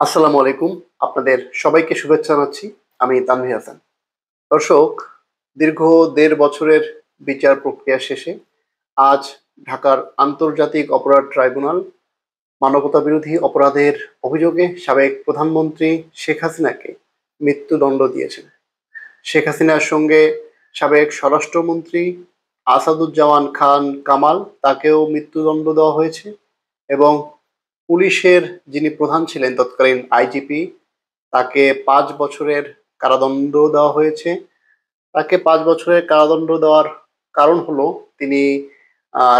আসসালামু আলাইকুম। আপনাদের সবাইকে শুভেচ্ছা জানাচ্ছি। আমি তানভীর হাসান। দর্শক, দীর্ঘ ১.৫ বছরের বিচার প্রক্রিয়া শেষে আজ ঢাকার আন্তর্জাতিক অপরাধ ট্রাইব্যুনাল মানবতাবিরোধী অপরাধের অভিযোগে সাবেক প্রধানমন্ত্রী শেখ হাসিনাকে মৃত্যুদণ্ড দিয়েছেন। শেখ হাসিনার সঙ্গে সাবেক স্বরাষ্ট্রমন্ত্রী আসাদুজ্জামান খান কামাল তাকেও মৃত্যুদণ্ড দেওয়া হয়েছে এবং পুলিশের যিনি প্রধান ছিলেন তৎকালীন আইজিপি তাকে ৫ বছরের কারাদণ্ড দেওয়া হয়েছে। তাকে ৫ বছরের কারাদণ্ড দেওয়ার কারণ হলো তিনি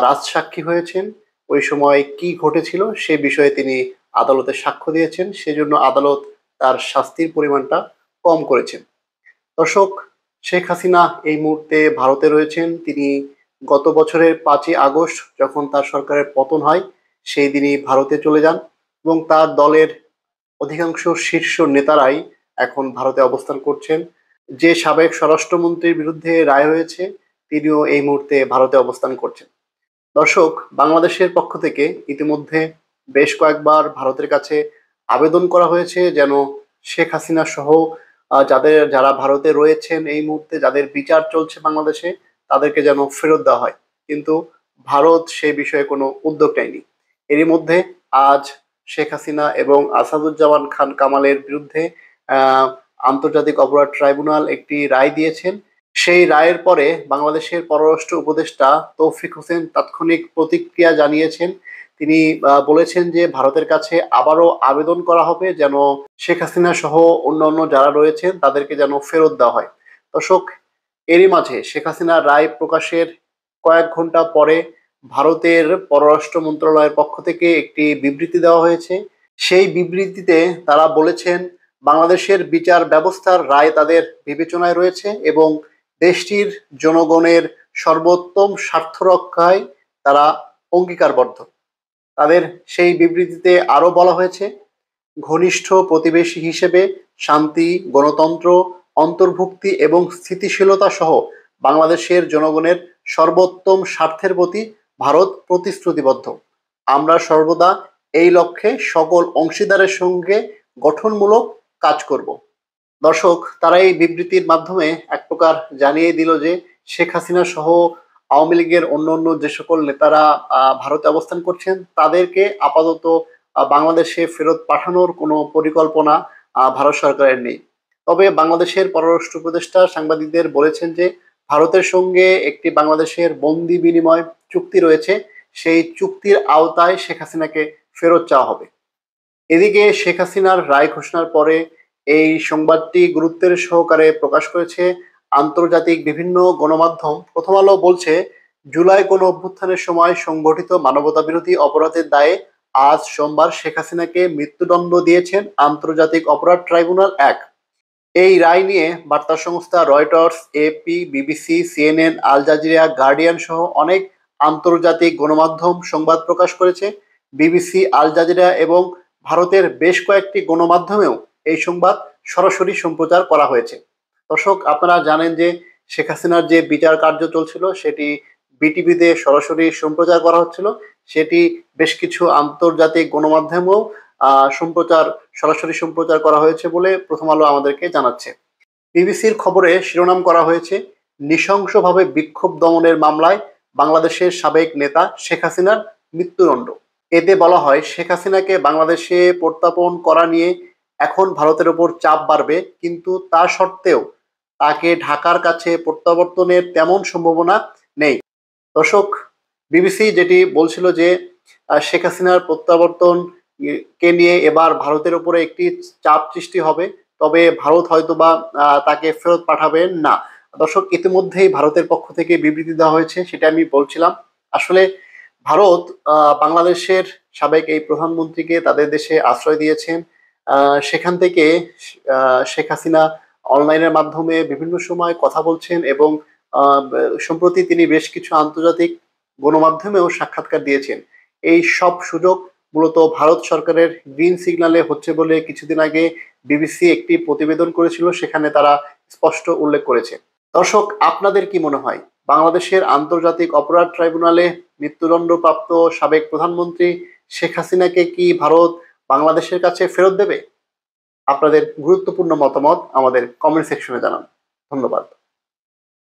রাজসাক্ষী হয়েছেন। ওই সময় কি ঘটেছিল সে বিষয়ে তিনি আদালতে সাক্ষ্য দিয়েছেন, সেজন্য আদালত তার শাস্তির পরিমাণটা কম করেছেন। দর্শক, শেখ হাসিনা এই মুহূর্তে ভারতে রয়েছেন। তিনি গত বছরের ৫ই আগস্ট যখন তার সরকারের পতন হয় সেই দিনই ভারতে চলে যান এবং তার দলের অধিকাংশ শীর্ষ নেতারাই এখন ভারতে অবস্থান করছেন। যে সাবেক স্বরাষ্ট্রমন্ত্রীর বিরুদ্ধে রায় হয়েছে তিনিও এই মুহূর্তে ভারতে অবস্থান করছেন। দর্শক, বাংলাদেশের পক্ষ থেকে ইতিমধ্যে বেশ কয়েকবার ভারতের কাছে আবেদন করা হয়েছে যেন শেখ হাসিনা সহ যারা ভারতে রয়েছেন এই মুহূর্তে, যাদের বিচার চলছে বাংলাদেশে, তাদেরকে যেন ফেরত দেওয়া হয়, কিন্তু ভারত সেই বিষয়ে কোনো উদ্যোগ নেয়নি। এরই মধ্যে আজ শেখ হাসিনা এবং আসাদুজ্জামান খান কামালের বিরুদ্ধে আহ আন্তর্জাতিক অপরাধ ট্রাইব্যুনাল একটি রায় দিয়েছেন। সেই রায়ের পরে বাংলাদেশের পররাষ্ট্র উপদেষ্টা তৌফিক হোসেন তাৎক্ষণিক প্রতিক্রিয়া জানিয়েছেন। তিনি বলেছেন যে ভারতের কাছে আবারও আবেদন করা হবে যেন শেখ হাসিনা সহ অন্যান্য যারা রয়েছেন তাদেরকে যেন ফেরত দেওয়া হয়। দর্শক, এরই মাঝে শেখ হাসিনার রায় প্রকাশের কয়েক ঘন্টা পরে ভারতের পররাষ্ট্র মন্ত্রণালয়ের পক্ষ থেকে একটি বিবৃতি দেওয়া হয়েছে। সেই বিবৃতিতে তারা বলেছেন বাংলাদেশের বিচার ব্যবস্থার রায় তাদের বিবেচনায় রয়েছে এবং দেশটির জনগণের সর্বোত্তম স্বার্থ রক্ষায় তারা অঙ্গীকারবদ্ধ। তাদের সেই বিবৃতিতে আরো বলা হয়েছে, ঘনিষ্ঠ প্রতিবেশী হিসেবে শান্তি, গণতন্ত্র, অন্তর্ভুক্তি এবং স্থিতিশীলতা সহ বাংলাদেশের জনগণের সর্বোত্তম স্বার্থের প্রতি ভারত প্রতিশ্রুতিবদ্ধ। আমরা সর্বদা এই লক্ষ্যে সকল অংশীদারের সঙ্গে গঠনমূলক কাজ করব। দর্শক, তারা এই বিবৃতির মাধ্যমে এক প্রকার জানিয়ে দিল যে শেখ হাসিনা সহ আওয়ামী লীগের অন্য অন্য যে সকল নেতারা ভারতে অবস্থান করছেন তাদেরকে আপাতত বাংলাদেশে ফেরত পাঠানোর কোনো পরিকল্পনা ভারত সরকারের নেই। তবে বাংলাদেশের পররাষ্ট্র উপদেষ্টা সাংবাদিকদের বলেছেন যে ভারতের সঙ্গে একটি বাংলাদেশের বন্দি বিনিময় চুক্তি রয়েছে, সেই চুক্তির আওতায় শেখ হাসিনাকে ফেরত চাওয়া হবে। এদিকে শেখ হাসিনার রায় ঘোষণার পরে এই সংবাদটি গুরুত্বের সহকারে প্রকাশ করেছে আন্তর্জাতিক বিভিন্ন গণমাধ্যম। প্রথম আলো বলছে, জুলাই গণ অভ্যুত্থানের সময় সংগঠিত মানবতা বিরোধী অপরাধের দায়ে আজ সোমবার শেখ হাসিনাকে মৃত্যুদণ্ড দিয়েছেন আন্তর্জাতিক অপরাধ ট্রাইব্যুনাল ১। এই রায় নিয়ে বার্তা সংস্থা Reuters, AP, BBC, CNN, Al Jazeera, Guardian সহ অনেক আন্তর্জাতিক গণমাধ্যম সংবাদ প্রকাশ করেছে। বিবিসি, আল জাজিরা এবং ভারতের বেশ কয়েকটি গণমাধ্যমেও এই সংবাদ সরাসরি সম্প্রচার করা হয়েছে। দর্শক, আপনারা জানেন যে শেখ হাসিনার যে বিচার কার্য চলছিল সেটি বিটিভিতে সরাসরি সম্প্রচার করা হচ্ছিল, সেটি বেশ কিছু আন্তর্জাতিক গণমাধ্যমেও সরাসরি সম্প্রচার করা হয়েছে বলে প্রথম আলো আমাদেরকে জানাচ্ছে। বিবিসির খবরে শিরোনাম করা হয়েছে, নৃশংসভাবে বিক্ষোভ দমনের মামলায় বাংলাদেশের সাবেক নেতা শেখ হাসিনার মৃত্যুদণ্ড। এতে বলা হয়, শেখ হাসিনাকে বাংলাদেশে প্রত্যাপন করা নিয়ে এখন ভারতের ওপর চাপ বাড়বে, কিন্তু তা সত্ত্বেও তাকে ঢাকার কাছে প্রত্যাবর্তনের তেমন সম্ভাবনা নেই। দর্শক, বিবিসি যেটি বলছিল যে শেখ হাসিনার প্রত্যাবর্তন কে নিয়ে এবার ভারতের উপরে একটি চাপ সৃষ্টি হবে, তবে ভারত হয়তোবা তাকে ফেরত পাঠাবেন না। দর্শক, ইতিমধ্যেই ভারতের পক্ষ থেকে বিবৃতি দেওয়া হয়েছে, সেটা আমি বলছিলাম। আসলে ভারত বাংলাদেশের সাবেক এই প্রধানমন্ত্রীকে তাদের দেশে আশ্রয় দিয়েছেন। সেখান থেকে শেখ হাসিনা অনলাইনের মাধ্যমে বিভিন্ন সময় কথা বলছেন এবং সম্প্রতি তিনি বেশ কিছু আন্তর্জাতিক গণমাধ্যমেও সাক্ষাৎকার দিয়েছেন। এই সব সুযোগ মূলত ভারত সরকারের গ্রিন সিগন্যালে হচ্ছে বলে কিছুদিন আগে বিবিসি একটি প্রতিবেদন করেছিল, সেখানে তারা স্পষ্ট উল্লেখ করেছে। দর্শক, আপনাদের কি মনে হয় বাংলাদেশের আন্তর্জাতিক অপরাধ ট্রাইব্যুনালে মৃত্যুদণ্ডপ্রাপ্ত সাবেক প্রধানমন্ত্রী শেখ হাসিনাকে কি ভারত বাংলাদেশের কাছে ফেরত দেবে? আপনাদের গুরুত্বপূর্ণ মতামত আমাদের কমেন্ট সেকশনে জানান। ধন্যবাদ।